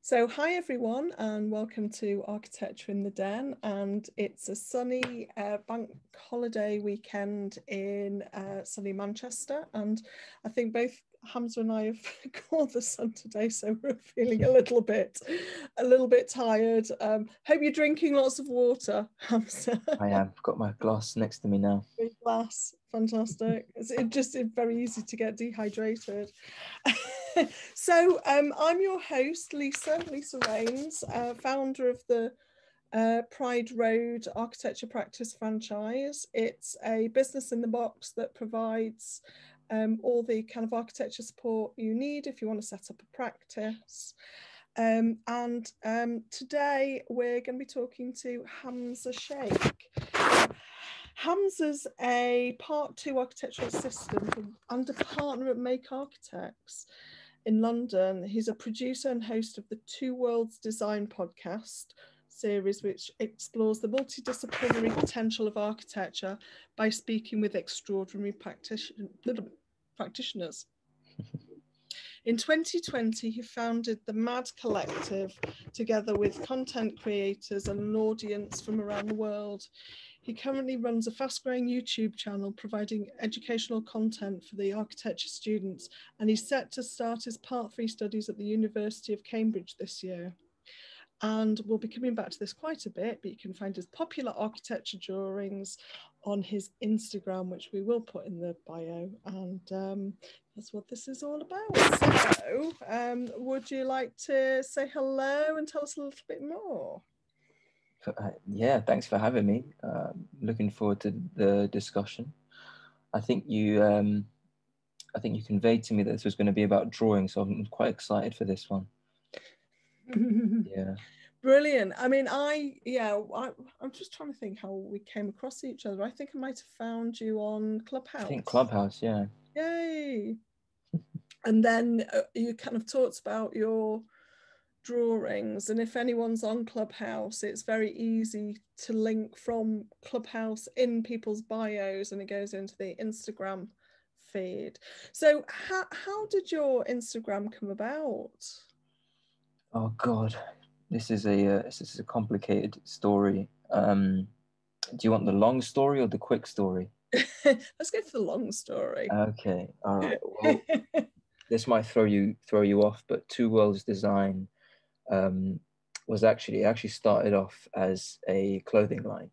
So hi everyone and welcome to Architecture in the Den, and it's a sunny bank holiday weekend in sunny Manchester, and I think both Hamza and I have caught the sun today, so we're feeling a little bit tired. Hope you're drinking lots of water, Hamza. I have got my glass next to me now. Big glass, fantastic. It's very easy to get dehydrated. So I'm your host, Lisa Rains, founder of the Pride Road Architecture Practice franchise. It's a business in the box that provides all the kind of architecture support you need if you want to set up a practice. Today we're going to be talking to Hamza Sheikh. Hamza's a Part 2 architectural assistant and a partner at Make Architects in London. He's a producer and host of the Two Worlds Design podcast series, which explores the multidisciplinary potential of architecture by speaking with extraordinary practitioners. In 2020, he founded the MAD Collective together with content creators and an audience from around the world. He currently runs a fast-growing YouTube channel providing educational content for the architecture students, and he's set to start his Part 3 studies at the University of Cambridge this year. And we'll be coming back to this quite a bit, but you can find his popular architecture drawings on his Instagram, which we will put in the bio, and that's what this is all about. So would you like to say hello and tell us a little bit more? Yeah, thanks for having me. Looking forward to the discussion. I think you conveyed to me that this was going to be about drawing, so I'm quite excited for this one. Yeah. Brilliant. I mean, I'm just trying to think how we came across each other. I think I might have found you on Clubhouse. I think Clubhouse, yeah. Yay. And then you kind of talked about your drawings, and if anyone's on Clubhouse, it's very easy to link from Clubhouse in people's bios, and it goes into the Instagram feed. So how did your Instagram come about? Oh God, this is a complicated story. Do you want the long story or the quick story? Let's go for the long story. Okay, all right. Well, this might throw you off, but Two Worlds Design was actually started off as a clothing line.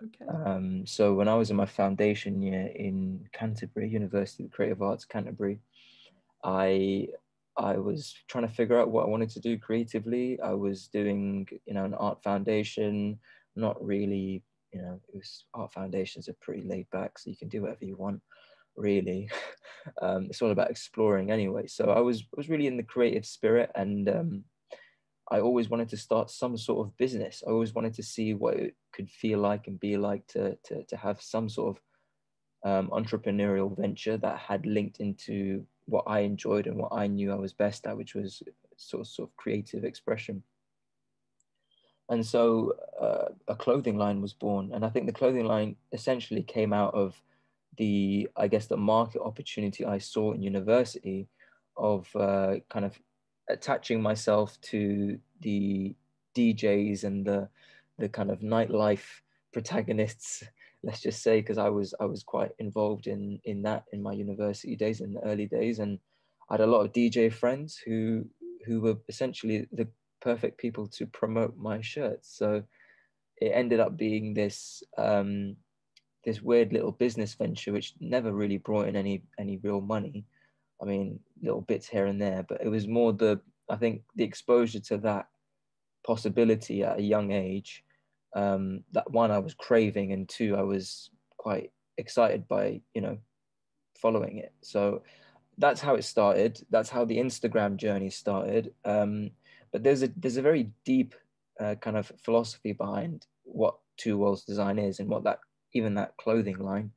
Okay. So when I was in my foundation year in Canterbury, University of Creative Arts, Canterbury, I was trying to figure out what I wanted to do creatively. I was doing, an art foundation, not really, it was art foundations are pretty laid back, so you can do whatever you want, really. It's all about exploring anyway. So I was really in the creative spirit, and I always wanted to start some sort of business. I always wanted to see what it could feel like and be like to have some sort of entrepreneurial venture that had linked into what I enjoyed and what I knew I was best at, which was sort of creative expression. And so a clothing line was born. And I think the clothing line essentially came out of the market opportunity I saw in university of kind of attaching myself to the DJs and the kind of nightlife protagonists, let's just say, because I was quite involved in that in my university days, in the early days, and I had a lot of DJ friends who were essentially the perfect people to promote my shirts. So it ended up being this this weird little business venture which never really brought in any real money. I mean, little bits here and there, but it was more I think the exposure to that possibility at a young age, that one, I was craving, and two, I was quite excited by, following it. So that's how it started. That's how the Instagram journey started. But there's a very deep kind of philosophy behind what Two Worlds Design is, and what that clothing line,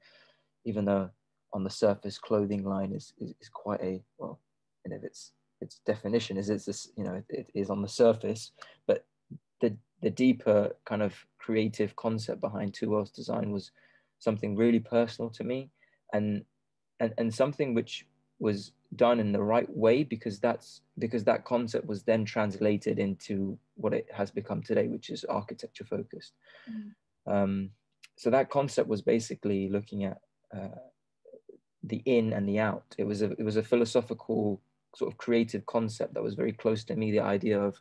even though on the surface clothing line is quite a, well, its definition is it is on the surface, but the deeper kind of creative concept behind Two Worlds Design was something really personal to me, and something which was done in the right way, because that concept was then translated into what it has become today, which is architecture focused. So that concept was basically looking at the in and the out. It was a philosophical sort of creative concept that was very close to me. The idea of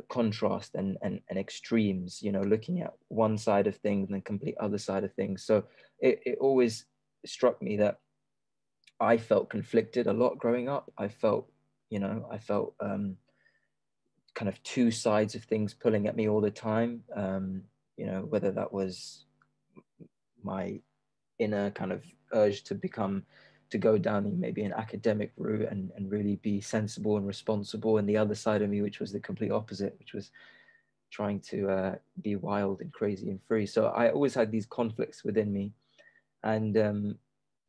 contrast and extremes, you know, looking at one side of things and the complete other side of things. So it always struck me that I felt conflicted a lot growing up. I felt kind of two sides of things pulling at me all the time. You know, whether that was my inner kind of urge to go down maybe an academic route and really be sensible and responsible, and the other side of me, which was the complete opposite, which was trying to be wild and crazy and free. So I always had these conflicts within me, and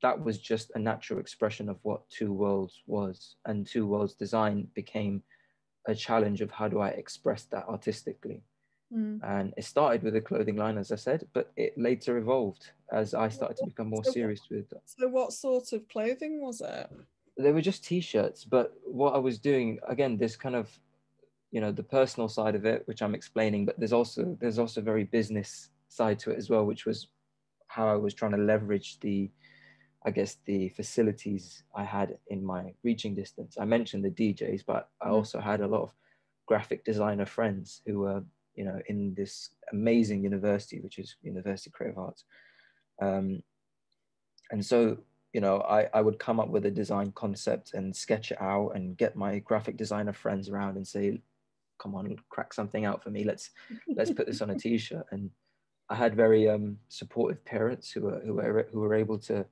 that was just a natural expression of what Two Worlds was. And Two Worlds design became a challenge of how do I express that artistically. And it started with a clothing line, as I said, but it later evolved as I started to become more serious with it. So what sort of clothing was it? They were just t-shirts, but what I was doing, again, this kind of, you know, the personal side of it, which I'm explaining, but there's also very business side to it as well, which was how I was trying to leverage the facilities I had in my reaching distance. I mentioned the DJs, but I also had a lot of graphic designer friends who were, you know, in this amazing university, which is University of Creative Arts. And so, you know, I would come up with a design concept and sketch it out and get my graphic designer friends around and say, come on, crack something out for me. Let's put this on a t-shirt. And I had very supportive parents who were able to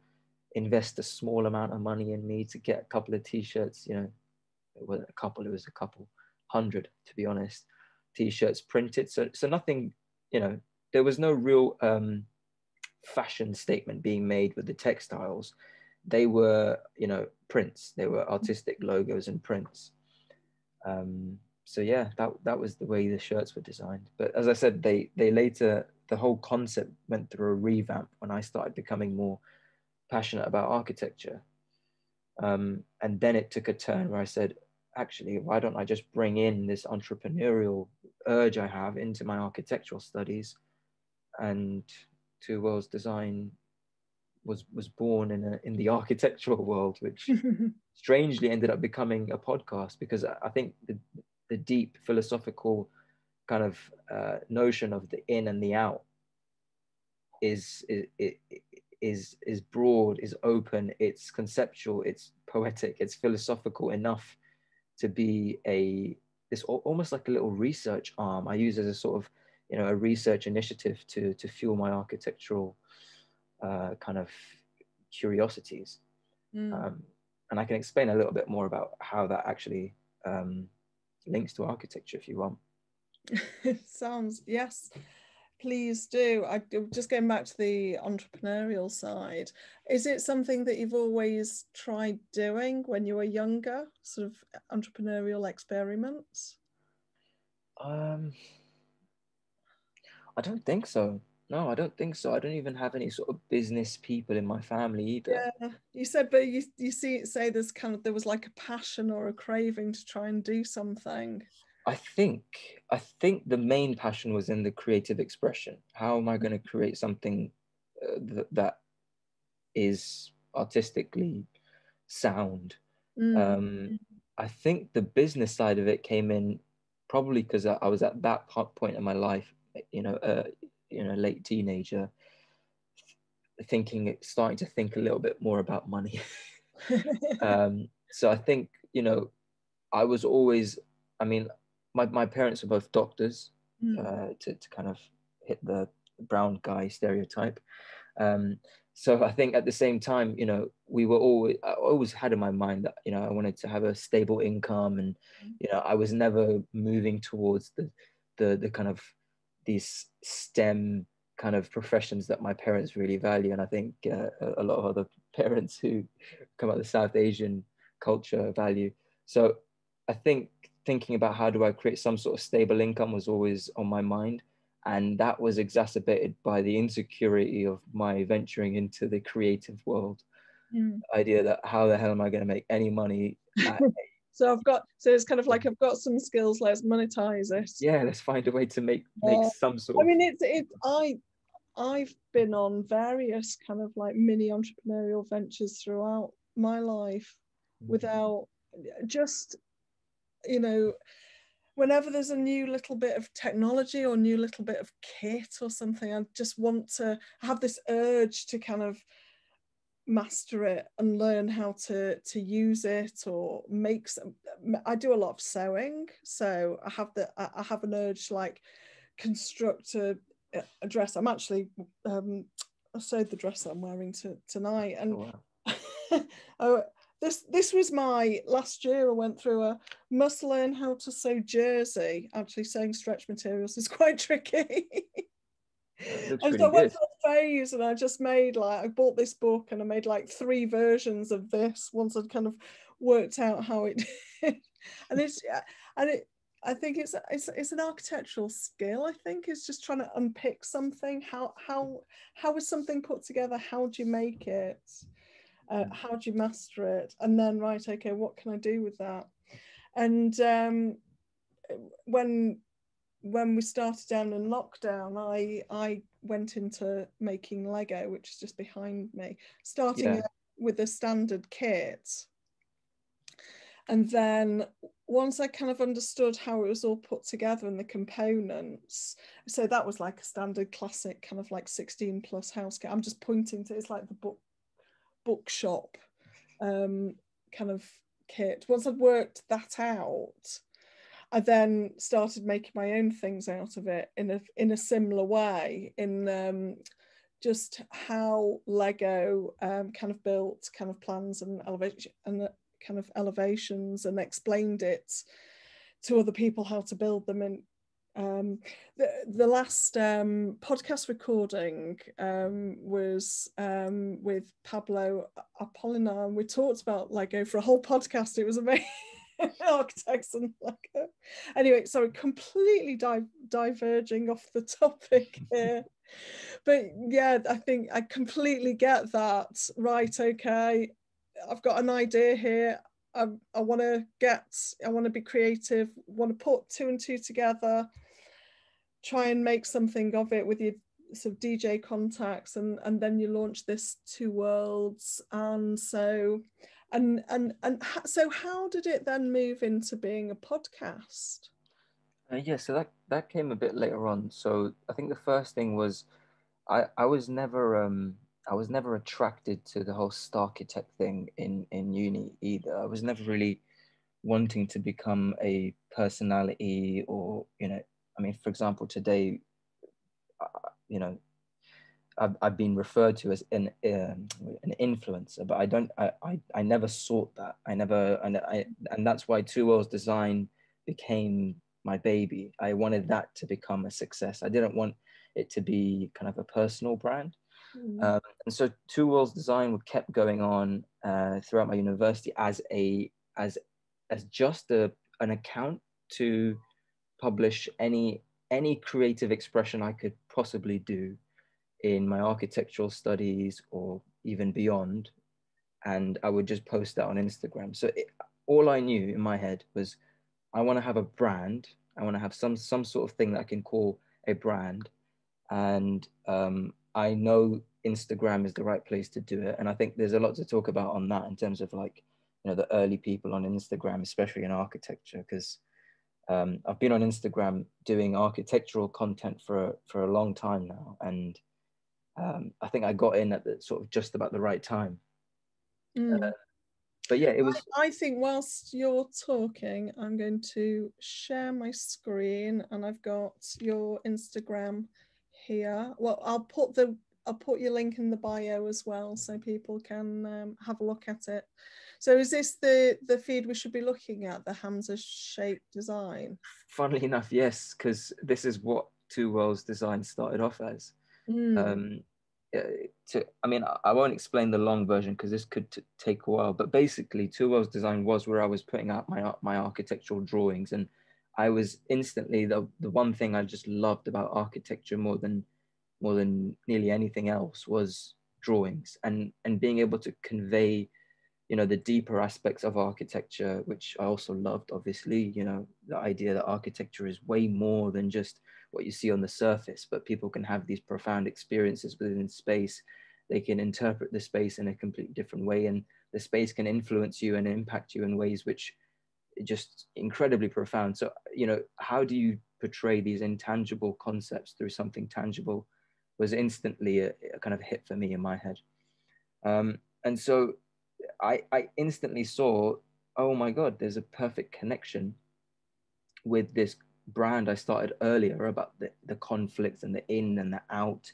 invest a small amount of money in me to get a couple of t-shirts. You know, it was a couple hundred, to be honest, t-shirts printed. So nothing, you know, there was no real fashion statement being made with the textiles. They were, you know, prints. They were artistic logos and prints. So yeah, that was the way the shirts were designed. But as I said, they later, the whole concept went through a revamp when I started becoming more passionate about architecture. And then it took a turn where I said, actually, why don't I just bring in this entrepreneurial urge I have into my architectural studies? And Two Worlds Design was born in the architectural world, which strangely ended up becoming a podcast, because I think the deep philosophical kind of notion of the in and the out is broad, is open, it's conceptual, it's poetic, it's philosophical enough to be this almost like a little research arm I use as a sort of, you know, a research initiative to fuel my architectural kind of curiosities. And I can explain a little bit more about how that actually links to architecture if you want. It sounds, yes, please do. I just going back to the entrepreneurial side. Is it something that you've always tried doing when you were younger, sort of entrepreneurial experiments? I don't think so. No, I don't think so. I don't even have any sort of business people in my family either. Yeah, you said, but you say there's there was like a passion or a craving to try and do something. I think the main passion was in the creative expression. How am I going to create something that is artistically sound? I think the business side of it came in probably because I was at that point in my life, late teenager, starting to think a little bit more about money. So I think, I was always, my parents are both doctors, to kind of hit the brown guy stereotype. So I think at the same time, I always had in my mind that, I wanted to have a stable income, and, I was never moving towards the kind of these STEM kind of professions that my parents really value. And I think a lot of other parents who come out of the South Asian culture value. So I think thinking about how do I create some sort of stable income was always on my mind. And that was exacerbated by the insecurity of my venturing into the creative world. idea that how the hell am I going to make any money at, So it's kind of like, I've got some skills, let's monetize it. yeah, let's find a way to make some sort I of. mean, I've been on various kind of like mini entrepreneurial ventures throughout my life without just, you know, whenever there's a new little bit of technology or new little bit of kit or something, I just want to have this urge to kind of master it and learn how to use it or make some. I do a lot of sewing, so I have an urge to like construct a dress. I'm actually I sewed the dress that I'm wearing tonight, and oh, this was my last year. I went through a must learn how to sew jersey. Actually, sewing stretch materials is quite tricky. And so I went through a phase, and I just made I bought this book, and I made like 3 versions of this once I'd kind of worked out how it did. I think it's an architectural skill. I think it's just trying to unpick something. How is something put together? How do you make it? How do you master it? And then, right, okay, what can I do with that? And when we started down in lockdown, I went into making Lego, which is just behind me, starting with a standard kit. And then once I kind of understood how it was all put together and the components, so that was like a standard classic kind of like 16 plus house kit. I'm just pointing to, it's like the bookshop kind of kit. Once I'd worked that out, I then started making my own things out of it in a similar way, in just how Lego kind of built kind of plans and elevation and kind of elevations, and explained it to other people how to build them. And the last podcast recording was with Pablo Apolinar, and we talked about Lego for a whole podcast. It was amazing. Architects and Lego. Anyway, sorry, completely diverging off the topic here. But yeah, I think I completely get that. Right, okay, I've got an idea here. I want to be creative, want to put 2 and 2 together, try and make something of it with your sort of DJ contacts, and then you launch this Two Worlds. And so so how did it then move into being a podcast? Yeah, so that came a bit later on. So I think the first thing was I was never attracted to the whole Starchitect thing in uni either. I was never really wanting to become a personality, or I mean, for example, today, I've been referred to as an influencer, but I never sought that. And that's why Two Worlds Design became my baby. I wanted that to become a success. I didn't want it to be kind of a personal brand. And so Two Worlds Design kept going on throughout my university as just an account to publish any creative expression I could possibly do in my architectural studies or even beyond, and I would just post that on Instagram. So all I knew in my head was, I want to have a brand. I want to have some sort of thing that I can call a brand, and I know Instagram is the right place to do it. And I think there's a lot to talk about on that in terms of the early people on Instagram, especially in architecture, because I've been on Instagram doing architectural content for a long time now, and I think I got in at the sort of just about the right time. But yeah, it was. I think whilst you're talking, I'm going to share my screen, and I've got your Instagram here. Well, I'll put your link in the bio as well, so people can have a look at it. So is this the feed we should be looking at, the Hamza Sheikh design? Funnily enough, yes, because this is what Two Worlds Design started off as. I mean, I won't explain the long version because this could take a while, but basically Two Worlds Design was where I was putting out my architectural drawings, and I was instantly the one thing I just loved about architecture more than nearly anything else was drawings, and being able to convey, you know, the deeper aspects of architecture, which I also loved, obviously, you know, the idea that architecture is way more than just what you see on the surface, but people can have these profound experiences within space. They can interpret the space in a completely different way, and the space can influence you and impact you in ways which are just incredibly profound. So, you know, how do you portray these intangible concepts through something tangible was instantly a kind of hit for me in my head. And so I instantly saw, oh my God, there's a perfect connection with this brand I started earlier about the conflicts and the in and the out,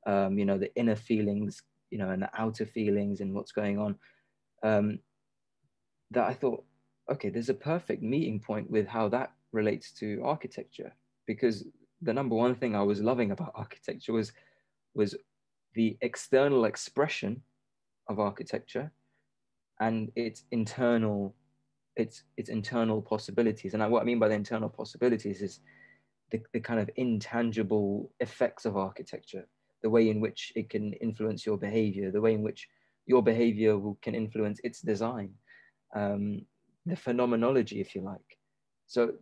you know, the inner feelings, you know, and the outer feelings and what's going on. That I thought, okay, there's a perfect meeting point with how that relates to architecture, because the number one thing I was loving about architecture was the external expression of architecture and its internal possibilities. And what I mean by the internal possibilities is the kind of intangible effects of architecture, the way in which it can influence your behavior, the way in which your behavior can influence its design, the phenomenology, if you like. So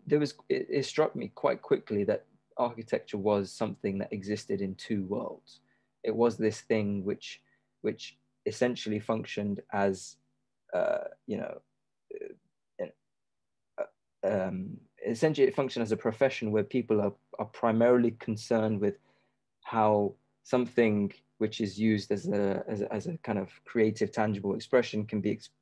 it struck me quite quickly that architecture was something that existed in two worlds. It was this thing which essentially functioned as, you know, essentially it functioned as a profession where people are primarily concerned with how something which is used as a kind of creative, tangible expression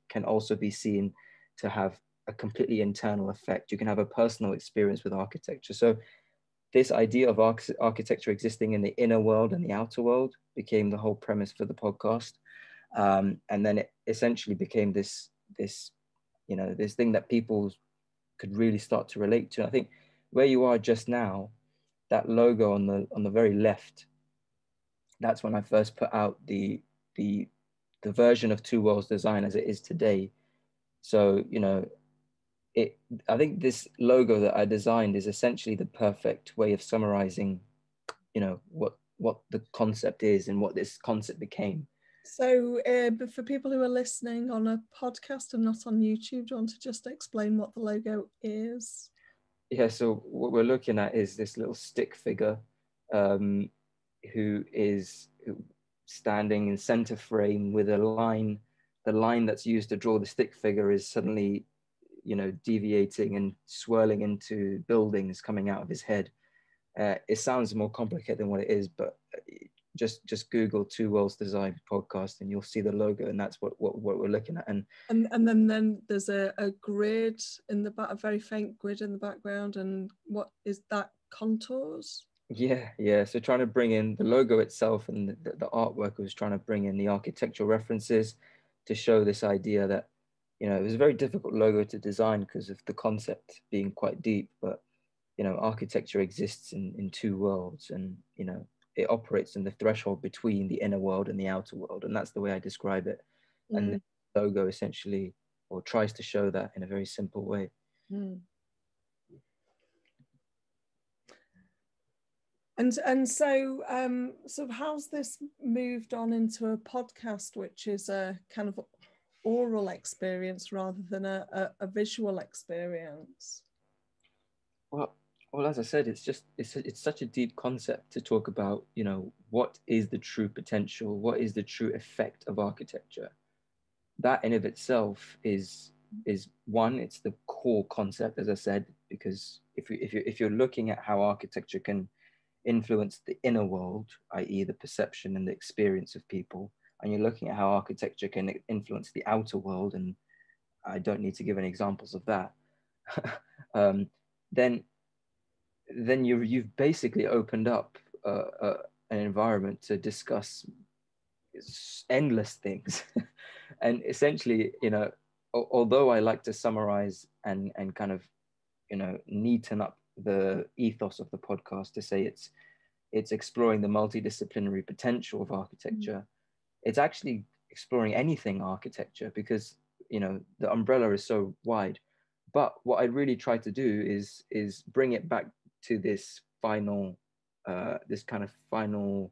can also be seen to have a completely internal effect. You can have a personal experience with architecture. So this idea of architecture existing in the inner world and the outer world became the whole premise for the podcast. And then it essentially became this, you know, this thing that people could really start to relate to. I think where you are just now, that logo on the very left, that's when I first put out the version of Two Worlds design as it is today. So, you know, I think this logo that I designed is essentially the perfect way of summarizing, you know, what the concept is and what this concept became. So but for people who are listening on a podcast and not on YouTube, do you want to just explain what the logo is? Yeah, so what we're looking at is this little stick figure who is standing in center frame with a line. The line that's used to draw the stick figure is suddenly, you know, deviating and swirling into buildings coming out of his head. It sounds more complicated than what it is, but just Google Two Worlds Design podcast and you'll see the logo, and that's what we're looking at. And then there's a grid in the back, a very faint grid in the background. And what is that? Contours? Yeah. So trying to bring in the logo itself, and the artwork was trying to bring in the architectural references to show this idea that, you know, it was a very difficult logo to design because of the concept being quite deep, but, you know, architecture exists in two worlds, and, you know, it operates in the threshold between the inner world and the outer world. And that's the way I describe it. And the logo essentially, or tries to show that in a very simple way. And so how's this moved on into a podcast, which is a kind of oral experience rather than a visual experience? Well, as I said, it's such a deep concept to talk about, you know, what is the true potential, what is the true effect of architecture. That in of itself is one, it's the core concept, as I said, because if you're looking at how architecture can influence the inner world, i.e. the perception and the experience of people, and you're looking at how architecture can influence the outer world, and I don't need to give any examples of that, then you've basically opened up an environment to discuss endless things. And essentially, you know, although I like to summarize and kind of, you know, neaten up the ethos of the podcast to say it's exploring the multidisciplinary potential of architecture, it's actually exploring anything architecture, because, you know, the umbrella is so wide. But what I really try to do is bring it back to this final, this kind of final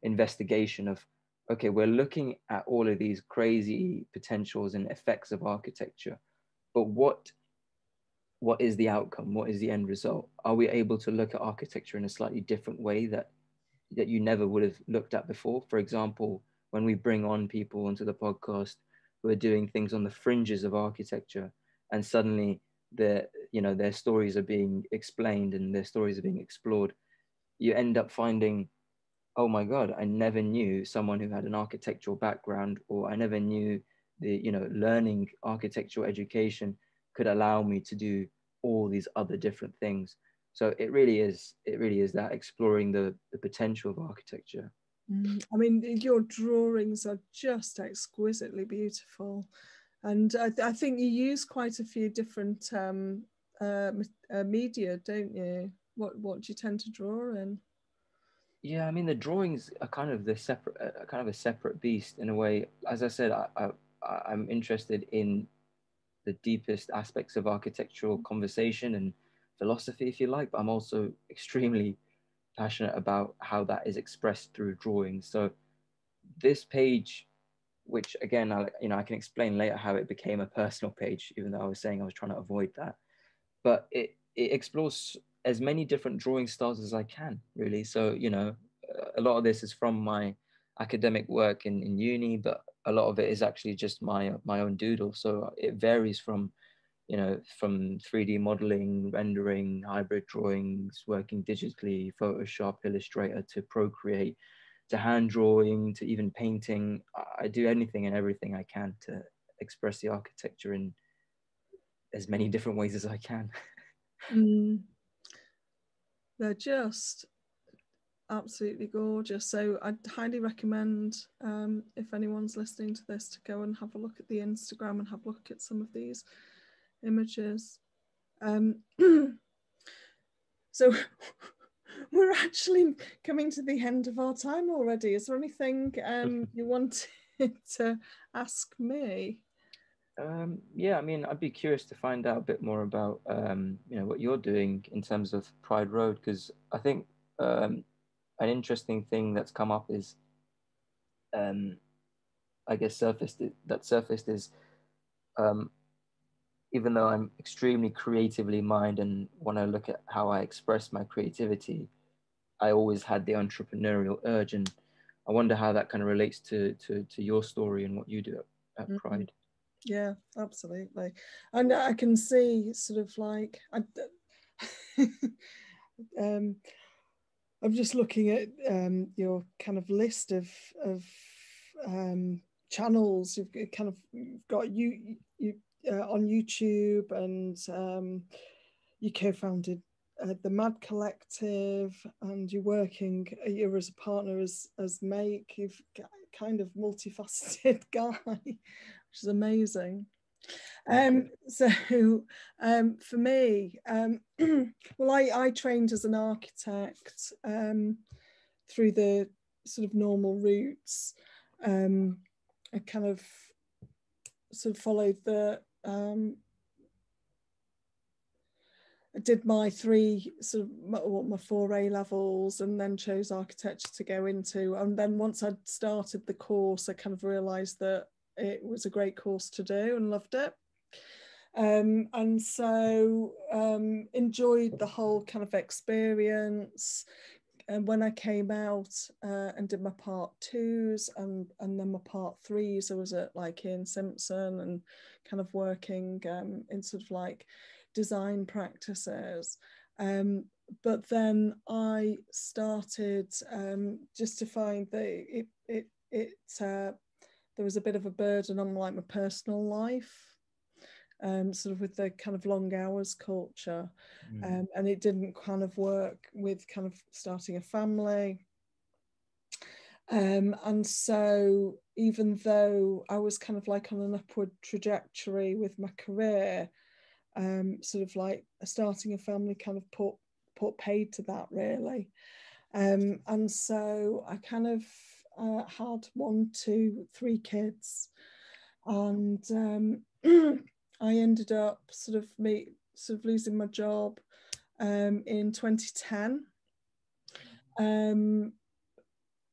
investigation of okay, we're looking at all of these crazy potentials and effects of architecture, but what is the outcome? What is the end result? Are we able to look at architecture in a slightly different way that you never would have looked at before? For example, when we bring on people onto the podcast who are doing things on the fringes of architecture, and suddenly their stories are being explained and their stories are being explored, you end up finding, oh my God, I never knew someone who had an architectural background, or I never knew learning architectural education could allow me to do all these other different things. So it really is that exploring the potential of architecture. I mean, your drawings are just exquisitely beautiful. And I think you use quite a few different media, don't you? What do you tend to draw in? Yeah, I mean the drawings are kind of kind of a separate beast in a way. As I said, I'm interested in the deepest aspects of architectural conversation and philosophy, if you like, but I'm also extremely passionate about how that is expressed through drawings. So this page, which again, I can explain later how it became a personal page, even though I was saying I was trying to avoid that. But it explores as many different drawing styles as I can, really. So, a lot of this is from my academic work in uni, but a lot of it is actually just my own doodle. So it varies from 3D modeling, rendering, hybrid drawings, working digitally, Photoshop, Illustrator, to Procreate, to hand drawing, to even painting. I do anything and everything I can to express the architecture in as many different ways as I can. They're just absolutely gorgeous. So I'd highly recommend, if anyone's listening to this, to go and have a look at the Instagram and have a look at some of these images. So we're actually coming to the end of our time already. Is there anything you wanted to ask me? Yeah, I mean, I'd be curious to find out a bit more about what you're doing in terms of Pride Road, because I think an interesting thing that's come up is, I guess, surfaced is, um, even though I'm extremely creatively minded and want to look at how I express my creativity, I always had the entrepreneurial urge, and I wonder how that kind of relates to your story and what you do at Pride. Yeah, absolutely. And I can see sort of like I'm just looking at your kind of list of channels. You've kind of got you on YouTube, and you co-founded the Mad Collective, and you're as a partner as Make. You've got kind of multifaceted guy, which is amazing. So for me, well, I trained as an architect through the sort of normal routes. I kind of sort of followed I did my my 4A levels, and then chose architecture to go into. And then once I'd started the course, I kind of realised that it was a great course to do and loved it. And so enjoyed the whole kind of experience. And when I came out and did my part 2s and then my part 3s, I was at like Ian Simpson and kind of working in sort of like design practices. But then I started just to find that there was a bit of a burden on like my personal life. Sort of with the kind of long hours culture, and it didn't kind of work with kind of starting a family. And so even though I was kind of like on an upward trajectory with my career, sort of like starting a family kind of put paid to that really. And so I kind of had 1, 2, 3 kids, and I ended up sort of losing my job in 2010.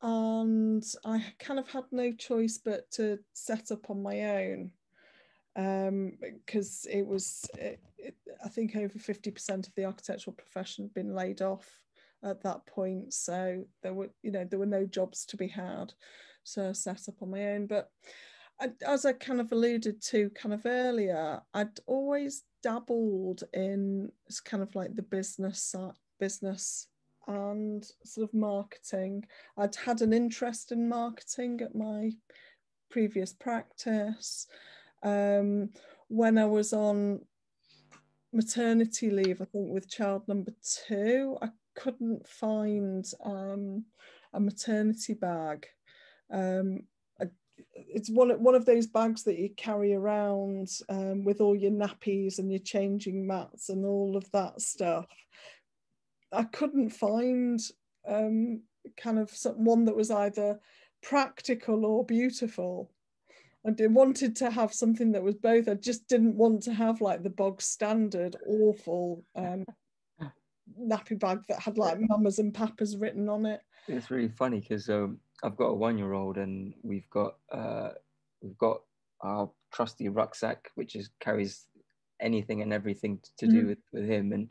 and I kind of had no choice but to set up on my own, because I think over 50% of the architectural profession had been laid off at that point, so there were no jobs to be had, so I set up on my own. But as I kind of alluded to kind of earlier, I'd always dabbled in kind of like the business and sort of marketing. I'd had an interest in marketing at my previous practice. When I was on maternity leave, I think with child number 2, I couldn't find a maternity bag. It's one of those bags that you carry around with all your nappies and your changing mats and all of that stuff. I couldn't find kind of one that was either practical or beautiful. I wanted to have something that was both. I just didn't want to have like the bog standard awful nappy bag that had like mamas and papas written on it. It's really funny because I've got a 1-year-old, and we've got our trusty rucksack, which carries anything and everything to do with him, and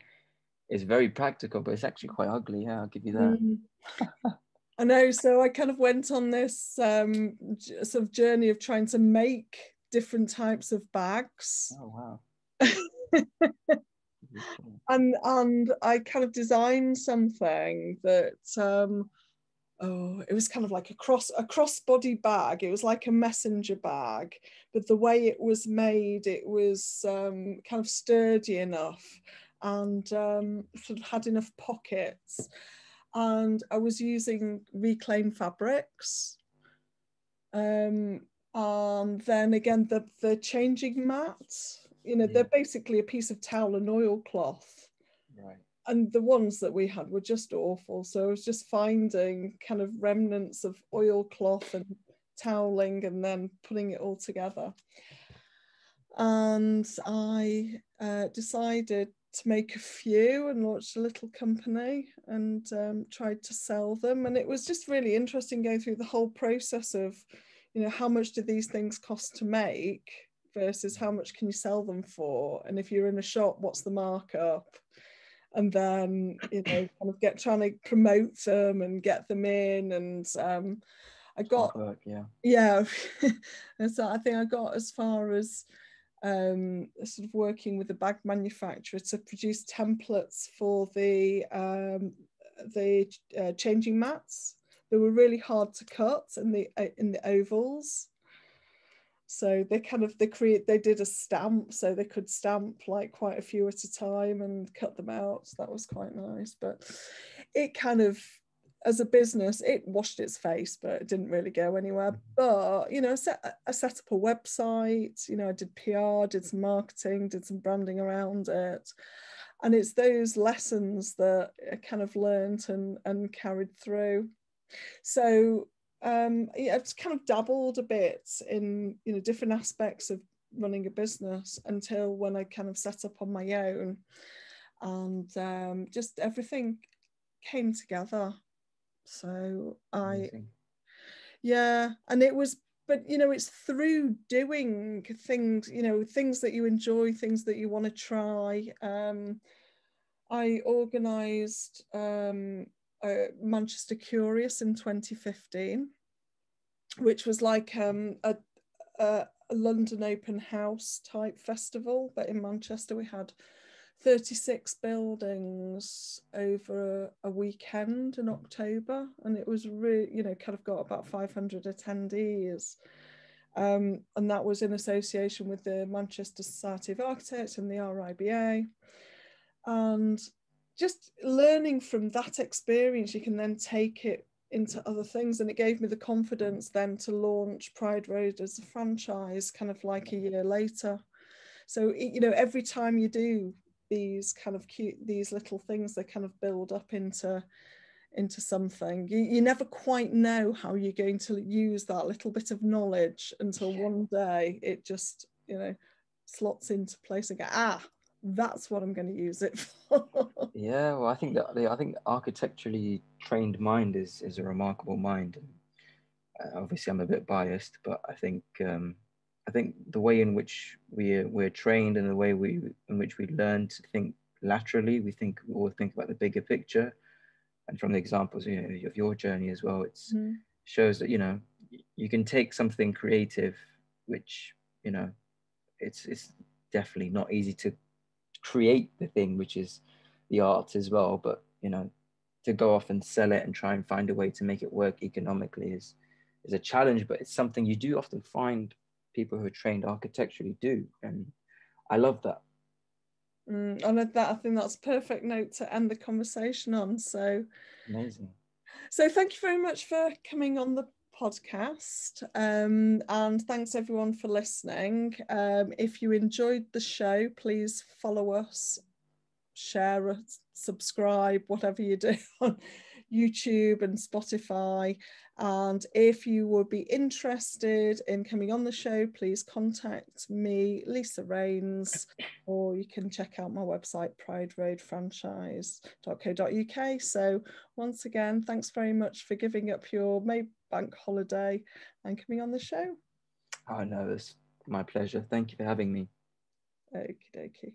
it's very practical, but it's actually quite ugly. Yeah, I'll give you that. I know. So I kind of went on this sort of journey of trying to make different types of bags. Oh wow. and I kind of designed something that it was kind of like a crossbody bag. It was like a messenger bag, but the way it was made, it was kind of sturdy enough and sort of had enough pockets. And I was using reclaimed fabrics. And then again, the changing mats, they're basically a piece of towel and oilcloth. Right. And the ones that we had were just awful. So I was just finding kind of remnants of oilcloth and toweling and then putting it all together. And I decided to make a few and launched a little company and tried to sell them. And it was just really interesting going through the whole process of, how much do these things cost to make versus how much can you sell them for? And if you're in a shop, what's the markup? And then, kind of trying to promote them and get them in. And I got, yeah. And so I think I got as far as sort of working with the bag manufacturer to produce templates for the changing mats. They were really hard to cut in the ovals. So they did a stamp, so they could stamp like quite a few at a time and cut them out. So that was quite nice. But it kind of, as a business, it washed its face, but it didn't really go anywhere. But, I set up a website, I did PR, did some marketing, did some branding around it. And it's those lessons that I kind of learned and carried through. So I've kind of dabbled a bit in different aspects of running a business until when I kind of set up on my own, and just everything came together. So and it was, but it's through doing things, things that you enjoy, things that you want to try. I organised Manchester Curious in 2015, which was like a London open house type festival, but in Manchester we had 36 buildings over a weekend in October, and it was really, kind of got about 500 attendees. And that was in association with the Manchester Society of Architects and the RIBA. And just learning from that experience, you can then take it into other things. And it gave me the confidence then to launch Pride Road as a franchise kind of like a year later. So, every time you do these kind of these little things, they kind of build up into something. You never quite know how you're going to use that little bit of knowledge until one day it just, slots into place and go, that's what I'm going to use it for. Yeah, well, I think architecturally trained mind is a remarkable mind. Obviously, I'm a bit biased, but I think the way in which we're trained and the way in which we learn to think laterally, we all think about the bigger picture. And from the examples, you know, of your journey as well, it's shows that, you know, you can take something creative, which, you know, it's definitely not easy to create the thing, which is the art as well, but, you know, to go off and sell it and try and find a way to make it work economically is a challenge, but it's something you do often find people who are trained architecturally do, and I love that. And I think that's a perfect note to end the conversation on. So Amazing. So thank you very much for coming on the podcast, and thanks everyone for listening. If you enjoyed the show, please follow us, share us, subscribe, whatever you do on YouTube and Spotify. And if you would be interested in coming on the show, please contact me, Lisa Rains, or you can check out my website, prideroadfranchise.co.uk. So once again, thanks very much for giving up your May bank holiday and coming on the show. Oh no, it's my pleasure. Thank you for having me. Okie dokie.